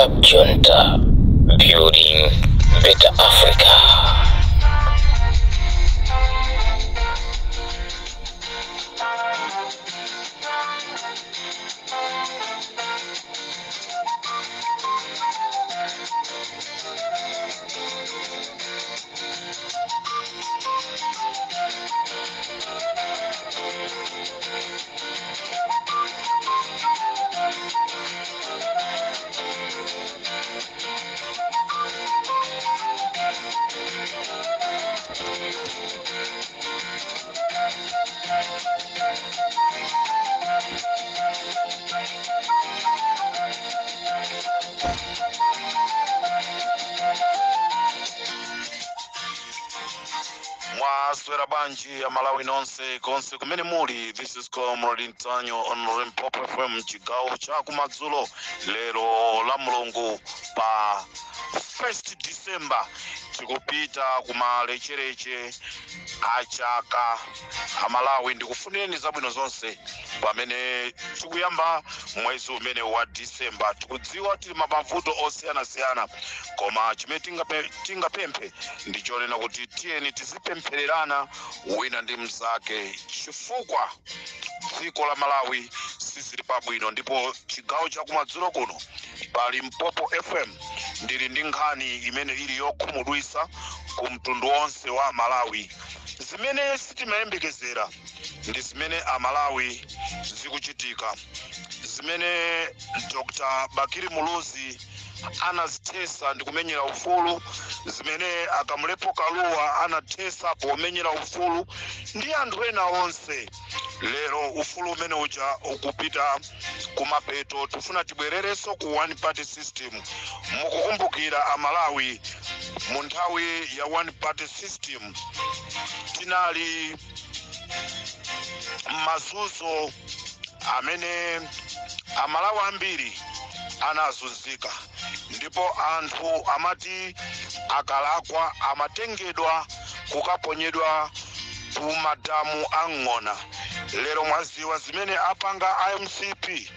Club Junta, building better Africa. Mwaswera banji ya Malawi nonse konse kumene muli. This is Comrade Ntanyo on Limpopo FM chigawo cha kumadzulo lero la Mulungu pa 1st December tikupita kumalechereche achaka Malawi. Ndikufunireni zabwino zonse pamene tikuyamba mwezi umene wa December. Tikudziwa tili mavuto osiyanasiyana, koma chimene tingapemphe ndichonena kuti tiyeni tizipemphererana wina ndi mnzake, chifukwa dziko la Malawi sizili pabwino. Ndipo chigawo cha kumadzulo kuno pa Limpopo FM ndili ndi nkhani imene ili yokhumudwitsa ku mtundu wonse wa Malawi. Zimene sitimayembekezera ndi zimene Amalawi zikuchitika, zimene Dr. Bakiri Muluzi anazithesa ndi kumenyera ufulu, zimene Akamulepo Kaluwa anathesa pomenyera ufulu ndi anthu ena onse. Lero ufulu umene uja ukupita kumapeto, tifuna tibwererenso ku one party system. Mukukumbukira Amalawi mu nthawi ya one party system tinali mazunzo amene Amalawi ambiri anazunzika, ndipo anthu amati akalakwa amatengedwa kukaponyedwa ku madamu ang'ona. Lero mwaziwa zimene apanga IMCP,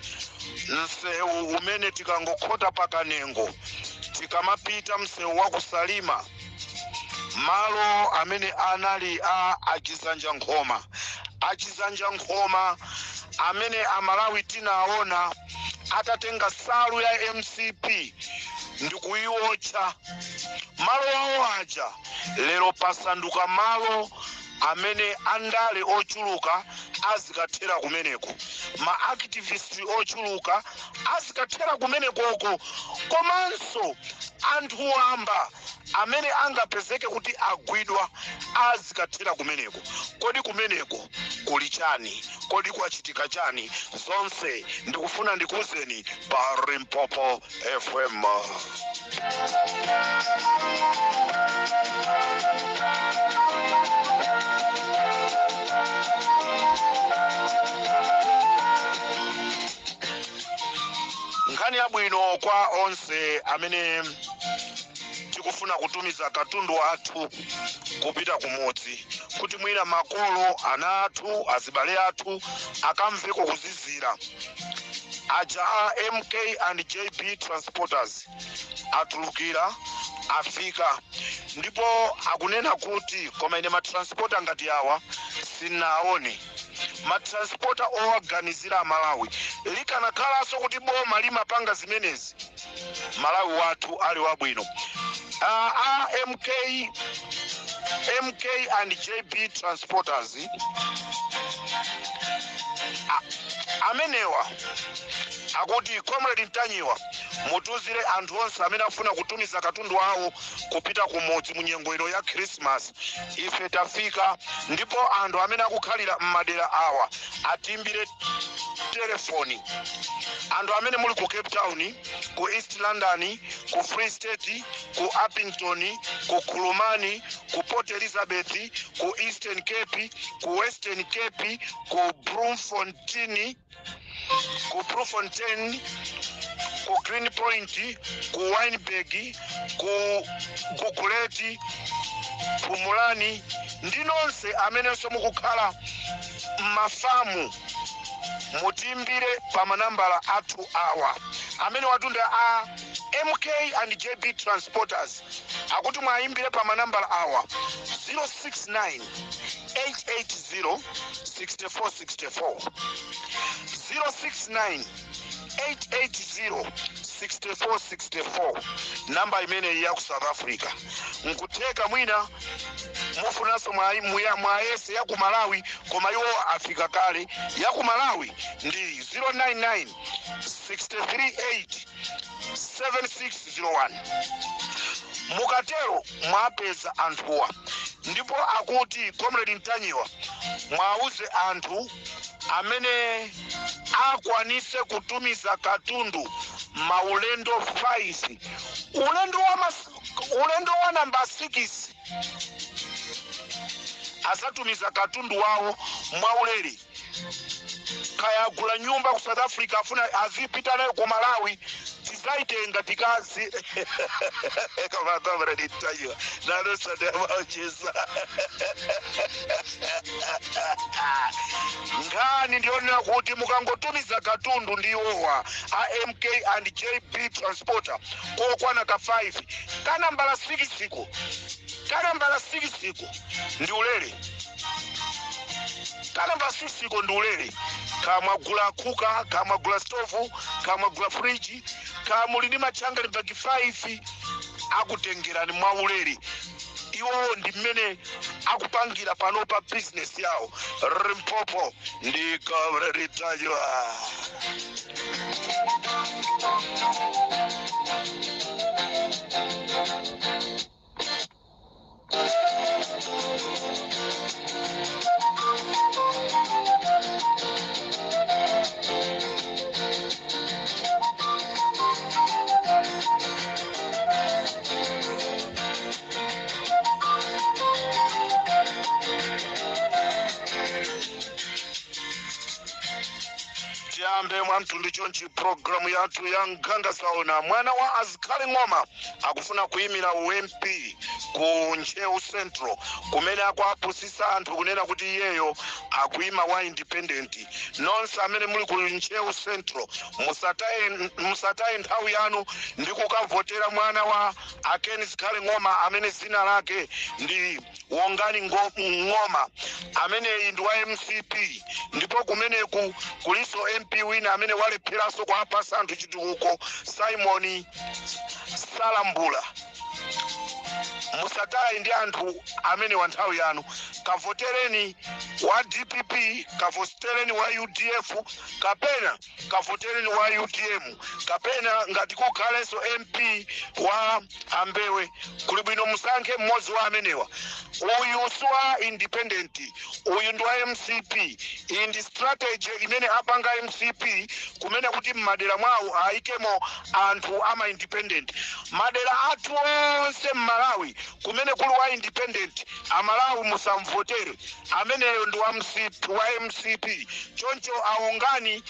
msewu umene tikangokhota pakanengo tikamapita msewu wa kusalima, malo amene anali achizanja nkhoma amene Amalawi tinaona atatenga salu ya MCP ndikuiwotcha malo awo aja. Lero pasanduka malo amene andale ochuluka azikathera kumeneko, ma activist ochuluka azikathera kumenekoko, komanso anthu wamba amene angapezeke kuti agwidwa azikathera kumeneko. Kodi kumeneko kuli chani? Kodi kwachitika chani? Zonse ndikufuna ndikuuzeni pa Limpopo FM. Nkhani yabwino kwa onse amene tikufuna kutumiza katundu athu kupita kumodzi, kuti mwina makolo ana athu azibale athu akamveko kuzizira. Aja MK and JB transporters atulukira afika, ndipo akunena kuti koma ine matransporter ngati awa sinaone. Matransporter owaganizira Amalawi likanakhalanso kuti boma limapanga zimenezi, Malawi wathu ali wabwino. MK and JB transporters amenewa akuti Comrade Ntanyiwa mutuzire anthu onse amene afuna kutumiza katundu awo kupita kumodzi munyengo ya Christmas. Ife tafika, ndipo anthu amene akukhalira m'madera awa atimbire telefoni. Anthu amene muli ku Cape Town, ku East London, ku Free State, ku Uppington, ku Khulumani, ku Port Elizabeth, ku Eastern Cape, ku Western Cape, ku Bloemfontein, ku Green Point, ku Wynberg, ku Gugulethu, ku Mulani, ndi nonse amenenso mukukhala m'mafamu mutimbire pa manambala athu awa amene watunda a MK and JB Transporters akuti mwaimbire pa manambala awa 069 880 6464 069 880 6464 namba imene ya ku South Africa. Nkuteka mwina mufunaso mwaese ya ku Malawi koma iwo afika kale. Ya ku Malawi ndi 099 638 7601. Mukatero mwapeza anthuwa ndipo akuti Comrade Ntanyiwa mwauze anthu amene akwanise kutumiza katundu maulendo 5 ulendo wa namba 6 asatumiza katundu wawo mwaulere kayagula nyumba ku South Africa afuna azipita nayo ku Malawi tizaitenga tikazi kama Comrade Ntanyiwa nalo sadamacheza ngani ndiona kuti mukangotumiza katundu ndiwowa AMK and JB Transporter kokwana ka 5 kana mbala 6 ndi ulere kana mbala 6 ndi ulere kamagula kuka kamagula stove kamagula fridge kamuli ndi machanga bagi 5 akutengerani mwaulere. Iwo ndi mmene akupangira pano pa business yawo. Limpopo ndi Comrade Ntanyiwa. Jambe mwantundu chonchi programu yatu ya Nganga Saona. Mwana wa Azikali Ngoma akufuna kuimira UMP ku Nchewu Central kumene akuapusisa anthu kunena kuti iyeyo akuima wa independent. Nonse amene muli ku Nchewu Central musataye nthawi yanu ndi kukavotera mwana wa Azikali Ngoma amene zina lake ndi Wongani Ngoma amene ndi wa MCP ndipo kumene kuliso MP wina amene walepheraso kwa apasa anthu chitukuko Simon Salambula. Musataye ndi anthu amene wa nthawi yanu. Kavotereni wa DPP, kavotereni wa UDF, kapena kavotereni wa UDM, kapena ngati kukhalenso MP wa Ambewe kuli bwino musankhe mmodzi wa amenewa. Uyu suwa independent, uyu ndi wa MCP. Indi strategy imene apanga MCP kumene kuti madera mwawo aikemo anthu ama independent. Madera athu onse Malawi kumene kuli wa independent amalawi musamvotere ameneyo ndi wa MCP choncho aungani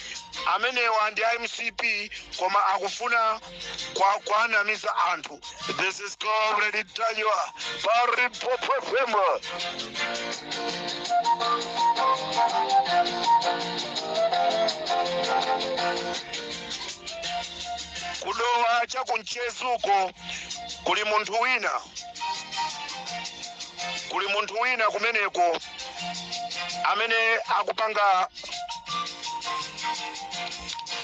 amenewa ndi MCP koma akufuna kuanamiza anthu. This is Comrade Ntanyiwa Pari Popofema. Kudowa cha kunchezuko kuli munthu wina kumeneko amene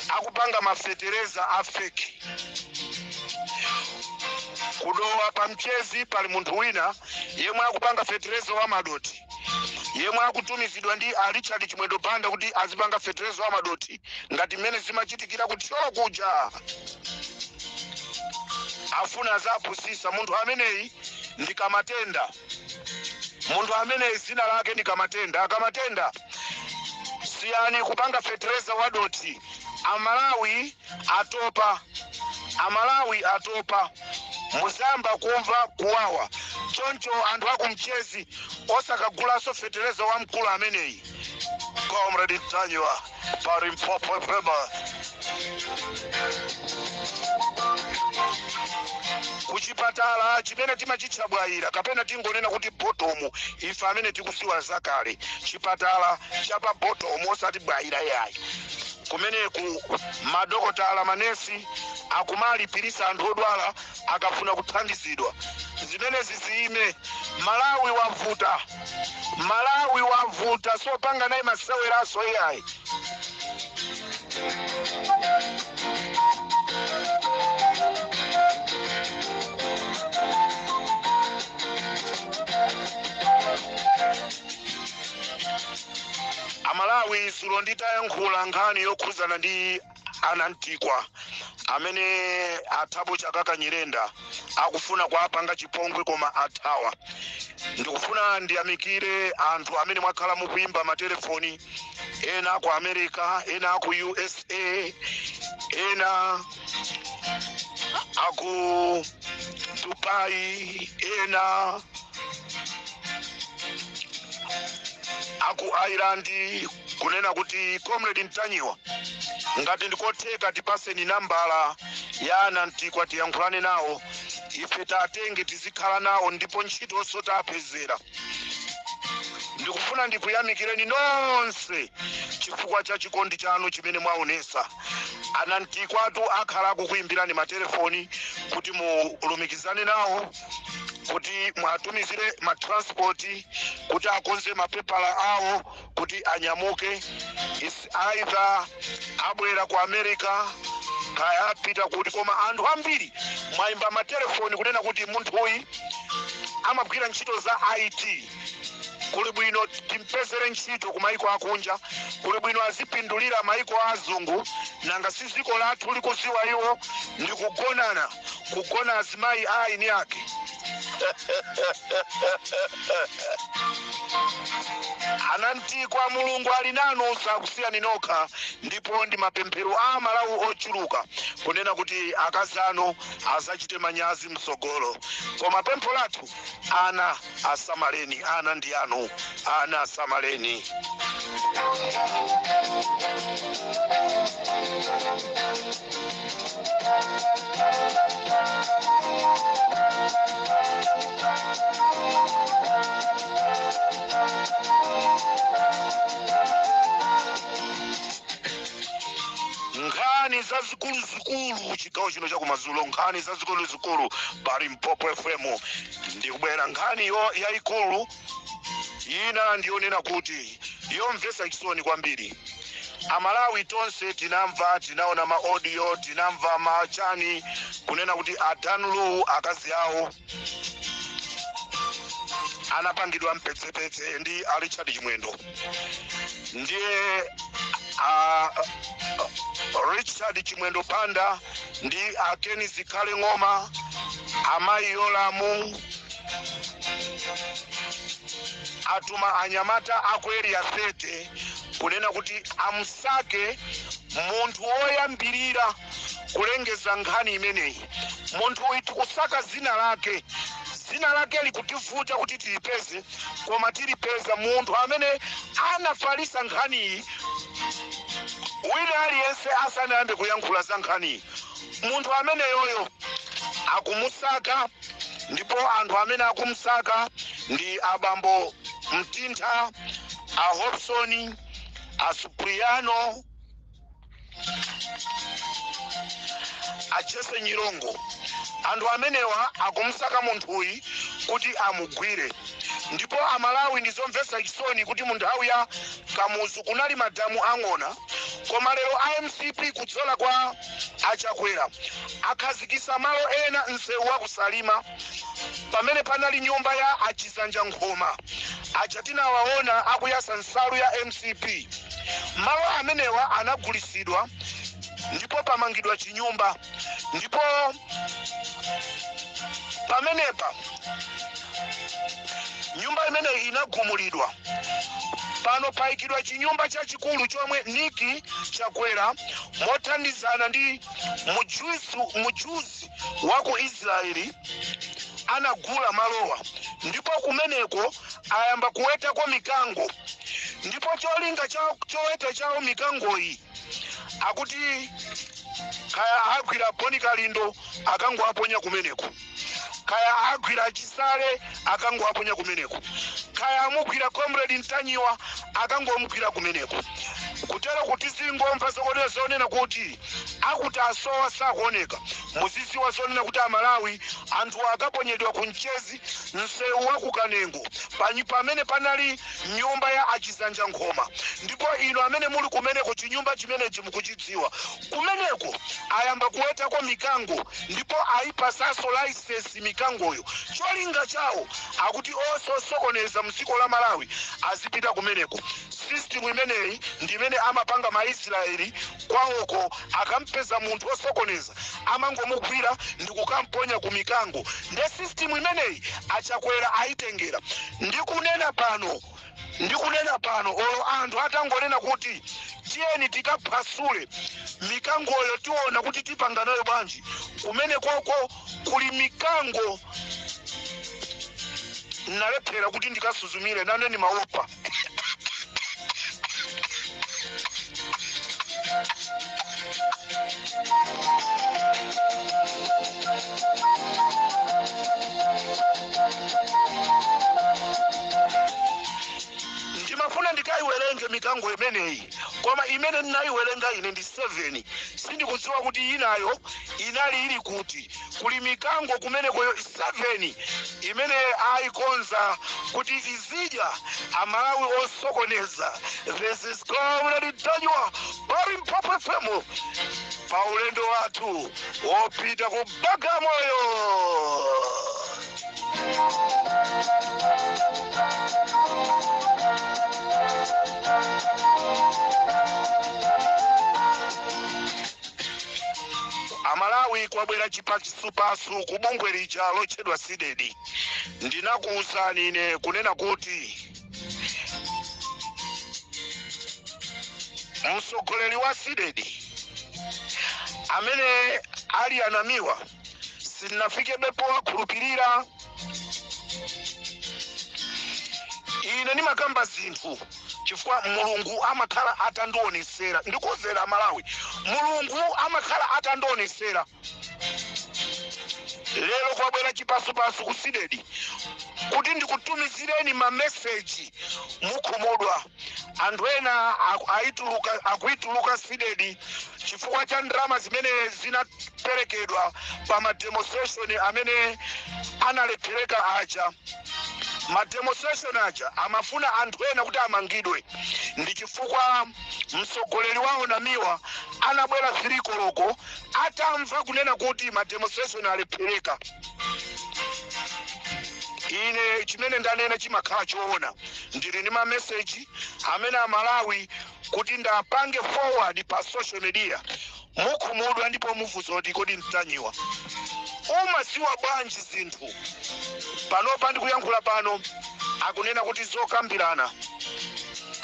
akupanga mafetereza afeki. Kudowa pa mchezi pali munthu wina yemwe akupanga fetereza wa madoti yemwe akutumizidwa ndi Richard Chimwendo Banda kuti azipanga fetereza wa madoti ngati mmene zimachitikira kutcholo kuja. Afuna zapusisa munthu ameneyi ndi Kamatenda. Munthu ameneyi zina lake ndi Kamatenda. Kamatenda siyani kupanga fetereza wa doti. Amalawi atopa muzamba kumva kuwawa. Choncho anthu akumchezi osakagulaso fetereza wa mkulu ameneyi. Comrade Ntanyiwa Pari Popofema. Kuchipatala chimene timachichabwaira kapena tingonena kuti bottom ife amene tikusiwa zakale chipatala chapa bottom osati bwaira yayi. kumeneku madokotala manesi akumalipirisa anthu odwala akafuna kuthandizidwa. Zimenezi zime Malawi wavuta sopanga naye maseweraso iyayi. Amalawi sulo nditayankhula nkhani yokhuzana ndi Anantikwa amene Thabo Chakaka Nyirenda akufuna kuapanga chipongwe koma athawa. Ndikufuna ndiyamikire anthu amene mwakhala mukuimba matelefoni, ena ku America, ena ku USA, ena aku Dubai, ena aku Ireland, kunena kuti Comrade Ntanyiwa ngati ndikotheka tipaseni nambala ya Anantikwa tiyankhulane nawo, ife tatenge tizikhala nawo ndipo ntchito sotapezera. Ndikufuna ndikuyamikireni nonse chifukwa cha chikondi chanu chimene mwaonesa. Anantikwa atu akhala akukuimbirani matelefoni kuti mulumikizane nawo, kuti mwatumizire matransport, kuti akonze mapepala awo kuti anyamuke. Either abwera ku America kaya apita kuti, koma anthu ambiri mwaimba matelefoni kunena kuti munthu uyu amagwira ntchito za IT. Kuli bwino timpezere ntchito ku maiko akunja, kuli bwino azipindulira maiko azungu, nanga si dziko lathu likuziwa iwo ndi kugona azimayi aini yake. Anantikwa Mulungu ali nanu sakusiyani nokha, ndipo ndi mapemphero a Malawi ochuluka kunena kuti akazi anu azachite manyazi msogolo. Koma pempho lathu, ana asamaleni, ana ndi anu, ana asamaleni. Nkhani zazikulu chigawo chino chakumadzulo, nkhani zazikulu pali Limpopo FM. Ndikubwera nkhani yayikulu ina ndionena kuti yomvetsa chisoni kwambiri. Amalawi tonse tinaona ma audio, tinamva machani kunena kuti Adanulu akazi awo anapangidwa mpetsepetse ndi Richard Chimwendo. Ndiye Richard Chimwendo Panda ndi Akeni Zikhale Ng'oma, Amayi Yolamu, atuma anyamata akweri ya sete kunena kuti amusake munthu woyambirira kulengeza nkhani imeneyi. Munthu uyu tikusaka zina lake likutivuta kuti tilipeze, koma tilipeza munthu amene anafalisa nkhani. Wina aliyense asanayambe kuyankhula za nkhani, munthu amene yoyo akumusaka, ndipo anthu amene akumusaka ndi abambo Mtintha, a Hobson, a Supriano, a Jesse Nyirongo. Anthu amenewa akumusaka munthu uyu kuti amugwire. Ndipo Amalawi ndizomvetsa chisoni kuti mu nthawi ya Kamuzu kunali madamu ang'ona, koma lero IMCP kudzola kwa Achakwera akhazikisa malo ena msewu wa kusalima pamene panali nyumba ya Achizanja Nkhoma. Aja tinawaona akuyasa nsalu ya MCP. Malo amenewa anagulisidwa ndipo pamangidwa chinyumba, ndipo pamenepa nyumba imene inagumulidwa. Pano paikidwa chinyumba chachikulu chomwe Niki Chakwera mothandizana ndi mujuzi wa ku Israeli anagula malowa, ndipo kumeneko ayamba kuwetako mikango. Ndipo cholinga choweta chawo mikangoyi akuti kaya agwira Boni Kalindo akangoaponya kumeneko, kaya agwira Chisale akangoaponya kumeneko, kaya amugwira Comrade Ntanyiwa akangomugwira kumeneko. kutera kuti zingomva zonena kuti akuti asowa sakuoneka muziziwa zonena kuti amalawi anthu akaponyedwa ku mchezi msewu wa kukanengo pamene panali nyumba ya achizanja nkhoma ndipo ino amene muli kumeneko chinyumba chimenechi mukuchidziwa kumeneko ayamba kuwetako mikango ndipo ayipasaso license mikangoyo cholinga chawo akuti osokoneza mdziko la Malawi azipita kumeneko. System imeneyi ndi imene amapanga maisraeli kwawoko akampeza munthu osokoneza amangomugwira ndi kukamponya ku mikango ndi system imeneyi achakwera ayitengera. Ndikunena pano olo anthu atangonena kuti tiyeni tikaphwasule mikangoyo tiona kuti tipanga nayo bwanji kumene koko kuli mikango nalephera kuti ndikasuzumire nane ni maopa. Ndimafuna ndikaiwerenge mikango imeneyi koma imene ndinayiwerenga ine ndi 7 sindikudziwa kuti inayo inali ili kuti kuli mikango kumenekoyo 7 imene ayikonza kuti izidya amalawi osokoneza. This is Comrade Tanywa Limpopo FM pa ulendo wathu wopita ku Bagamoyo. Amalawi kwabwera chipasupasu ku bungwe lija lotchedwa SIDED. Ndinakuwuzani ine kunena kuti mtsogoleri wa SIDED amene ali anamiwa sinafike bepo wakhulupirira ine ndimakamba zinthu chifukwa mulungu amakhala atandionesera. Ndikuzera Malawi mulungu amakhala atandionesera. Lero kwabwera chipasupasu ku SIDED kuti ndikutumizireni ma message mukhumudwa. Anthu ena akuituluka SIDED chifukwa cha ndrama zimene zinaperekedwa pa ma demonstration amene analephereka aja. Ma demonstration aja amafuna anthu ena kuti amangidwe ndi chifukwa mtsogoleri wawo namiwa anabwera 3 koloko atamva kunena kuti ma demonstration alephereka. Ine chimene ndanena chimakhala choona. Ndili ndi ma message amene amalawi kuti ndapange forward pa social media mukhumudwa ndipo mufunsa kuti kodi Mtanyiwa umasiwa bwanji zinthu. Panopa ndikuyankhula pano akunena kuti zokambirana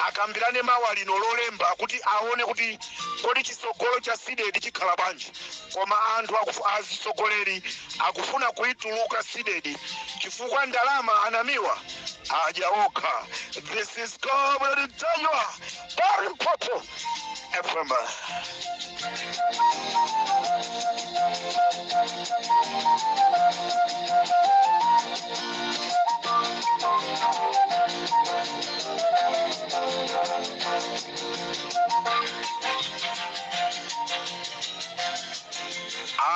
akambirane mawa lino lolemba kuti aone kuti kodi chisogolo cha SIDED chikhala bwanji. Koma anthu azisogoleri akufuna kuituluka SIDED chifukwa ndalama anamiwa aja okha. This is Comrade Tanywa Limpopo FM.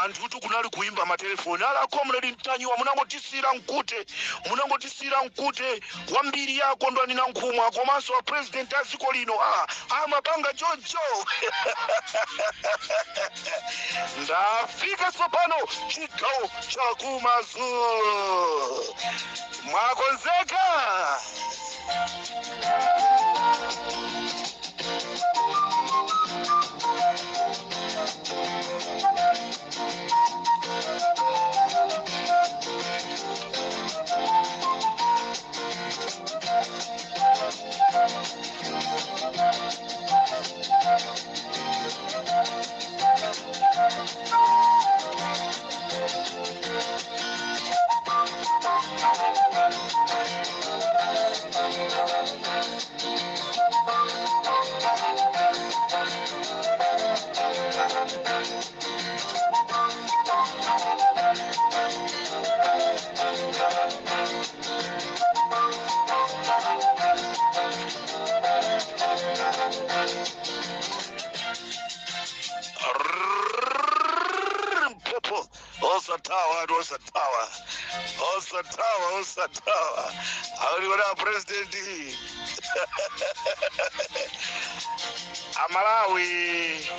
Anthu kunali kuimba matelefoni ala Comrade Mtanyiwa munangotisira mkute wambiri yako ndo nina nkhumwa komanso wa president aziko lino amapanga jojo. Ndafika sopano chigawo cha kumazulu mwakonzeka. popo osatawa aliona president Amalawi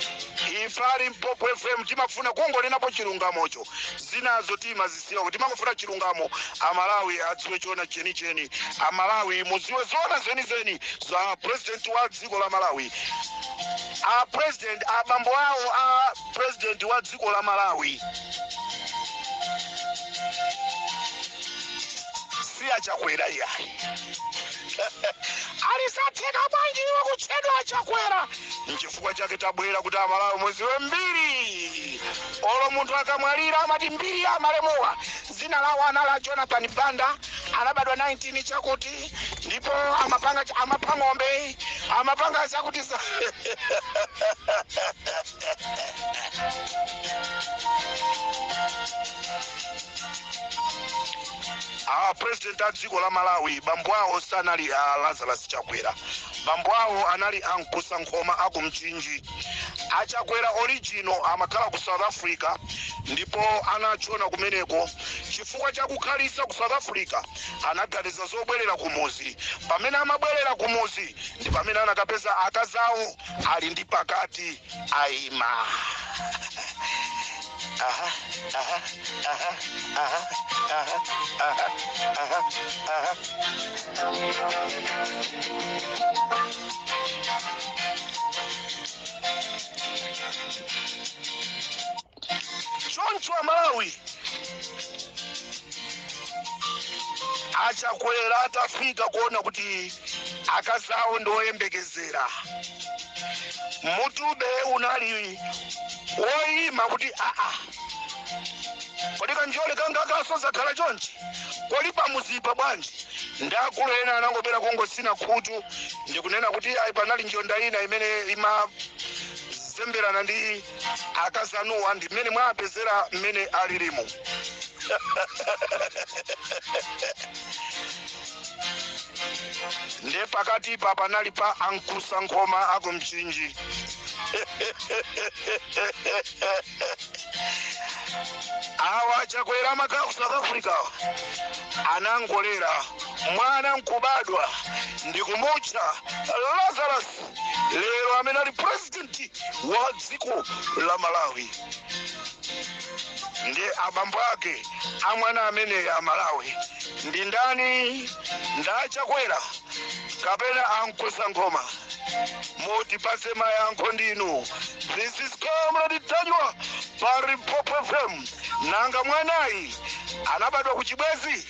ifari Mpopo FM timafuna kungolinapo chilungamocho zinazo tima zisiwa kuti timafuna chilungamo Amalawi adziwe chona cheni Amalawi muziwe zona zeni za president wa dziko la Malawi president abambo awo president wa dziko la Malawi si Chakwera yayi alisatheka bwanji wakuchedwa Chakwera nchifukwa chake tabwera kuti Amalawi muziwe mbiri olo munthu akamwalira amati mbiri amalemowa zina lawo anala Jonathan Banda anabadwa 19 chakuti ndipo amapanga ng'ombe amapanga chakuti president wa dziko la Malawi bambo awo sanali Lazarus Chakwera bambo awo anali Nkusankhoma akumchinji Chakwera original amakhala ku South Africa ndipo anachona kumeneko chifukwa chakukhalisa ku South Africa anaganiza zobwerera kumuzi pamene amabwerera kumuzi ndi pamene anakapeza akazawo ali ndi pakati aima choncho Malawi Chakwera atafika kuona kuti akazawo ndoyembekezera mutube unali woyima kuti kodi kanjole kanga kasoza khala chonchi kodi pamuzipa bwanji ndakulu ena anangobera kungosina khutu ndikunena kuti panali njonda ina imene ima zemberana ndi akazanuwa ndimene mwapezera mmene alilimu nde pakati pa panali pa Nkusankhoma akumchinji awa Chakwera amakhala ku South Africa anangolera mwana nkubadwa ndikumutcha Lazarus lero amene ali president wa dziko la Malawi ndi abambo ake amwana amene ya Malawi ndi ndani nda Chakwera kapena Nkusankhoma mutipase mayankho ndinu. This is Comrade Tanywa pa Mpopo FM. Nanga mwanayi anabadwa ku Chibwezi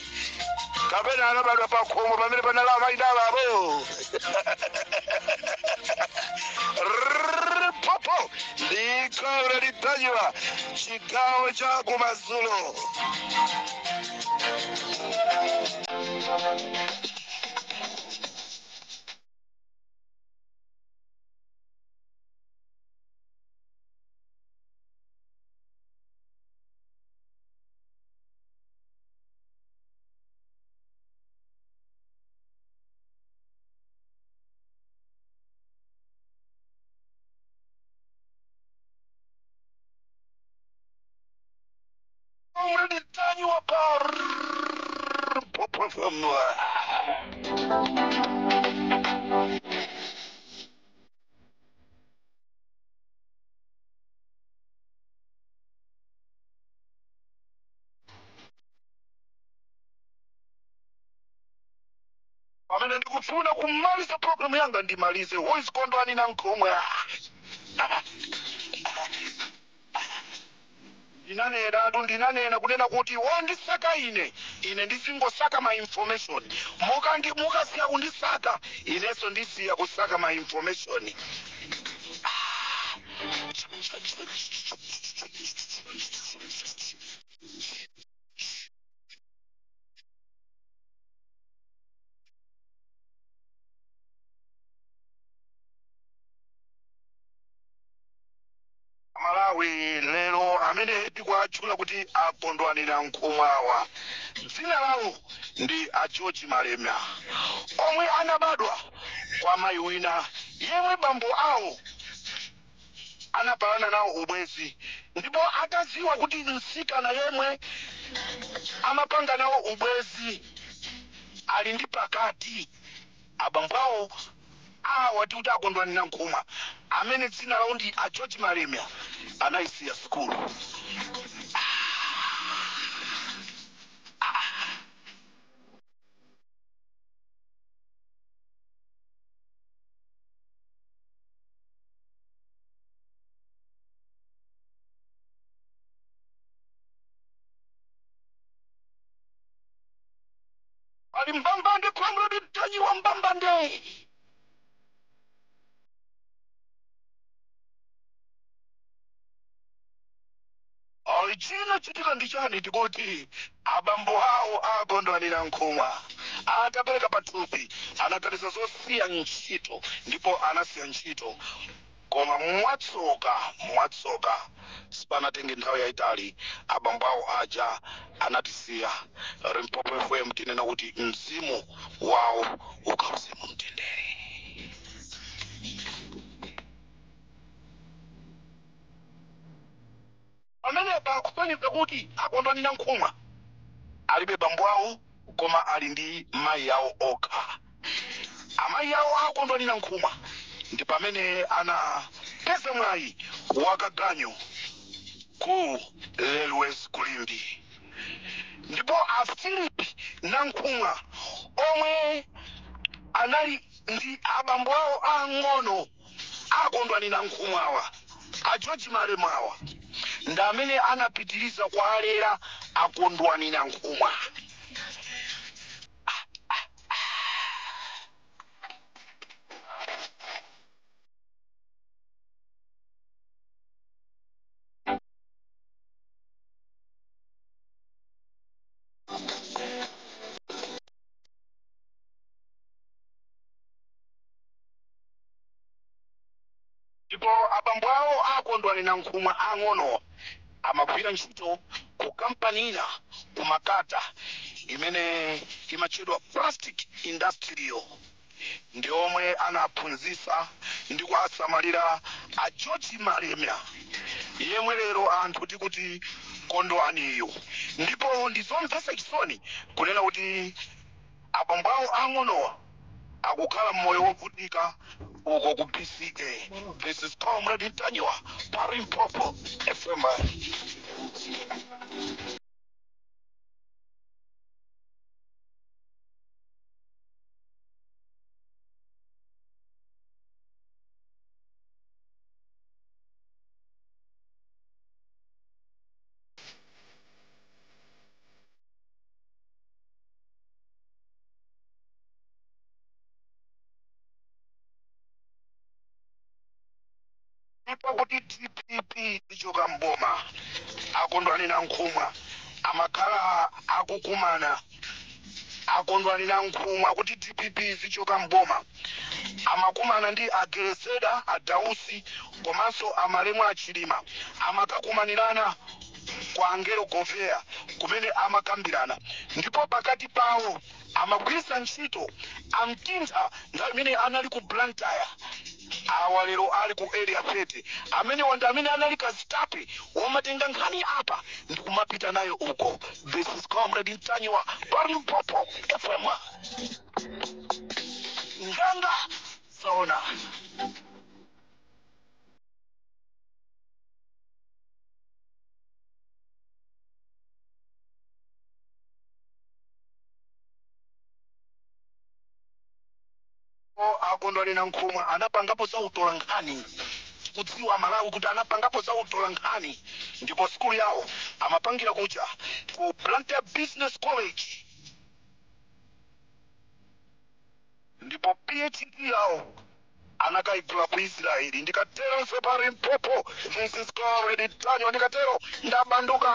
kapena anabadwa pa Khomo pamene panalama idalabo Mpopo ndi Comrade Tanywa chigawo cha kumadzulo. Tanywa pa Mpopo FM. Pamene ndikufuna kumaliza program yanga ndimalize Voice Kondwani na Nkhomwe. Ndinanena kunena kuti wondisaka ine ndisingosaka ma information mukasiya kundisaka ineso ndisiya kusaka ma information. Malawi lero amene tikwatchula kuti Kondwani na Nkhomwe awa dzina lawo ndi George Malema omwe anabadwa kwa mayi wina yemwe bambo awo anapalana nawo ubwezi, ndipo ataziwa kuti msikana yemwe amapanga nawo ubwezi ali ndi pakati, abambo awo awati kuti akondwani na nkhumwa amene dzina lawo ndi a George Malemya anayisiya skulu. Ali mbambande Comrade Ntanyiwa mbambande. China chitika ndi chani tikuti abambo awo akondwani na nkhumwa atapereka pathupi anaganiza zosiya ntchito ndipo anasiya ntchito, koma mwatsoka sipanatenge nthawi yayitali abambo awo aja anatisiya. Limpopo FM tinena kuti mzimu wawo ukauze mu mtendere. Amene bakufanira kuti akondwani na nkhumwa alibe bambo awo koma ali ndi mayi awo okha. Amayi awo akondwani na nkhumwa ndi pamene anapeza mwayi wakaganyo ku Lelwes Kulimbi, ndipo a Philip Nankhumwa omwe anali ndi abambo awo ang'ono akondwani na nkhumwawa a George Malemya ndi amene anapitiriza kuwalera akondwani na nkhumwa. Ndipo abambo awo akondwani na nkhumwa ang'ono amagwira ntchito ku kampanina ku Makata imene imatchedwa Plastic Industrial, ndi omwe anaphunzitsa ndi kusamalira a George Malemya yemwe lero anthu tikuti kondwaniyo. Ndipo ndizomvetsa chisoni kunena kuti abambo awo ang'onowa akukhala mmoyo wovutika uko ku PCA. This is Comrade Ntanyiwa pa Limpopo FM. Ndipo kuti TPP ichoka mboma akondwani na nkhumwa amakhala akukumana. Akondwani na nkhumwa kuti TPP zichoka mboma amakumana ndi agereseda adausi komanso amalemwa achilima amakakumanirana kwa Angelo Govea kumene amakambirana, ndipo pakati pawo amagwiritsa ntchito amtintha nthawi imene anali ku Blantyre. Awa lero ali ku area 30 amene wanda amene anali kazitape womatenga nkhani apa ndi kumapita nayo uko. This is Comrade Ntanyiwa pa Limpopo FM. Nganga saona akondwani na nkhumwa anapangapo za utola nkhani kudziwa Malawi kuti anapangapo za utola nkhani, ndipo skulu yawo amapangira kucha ku Blantyre Business College, ndipo PhD yawo anakaigula ku Israeli. Ndikatero nfe pa Limpopo, this is Comrade Ntanyiwa, ndikatero ndabanduka.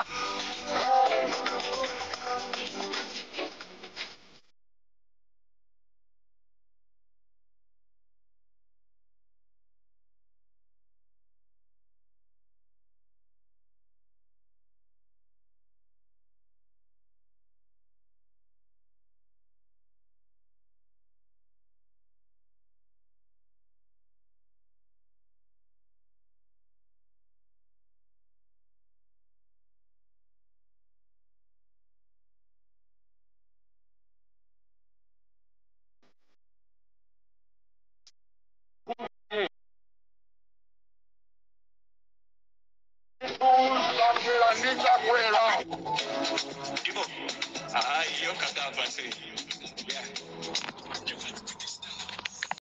Io cadava sì.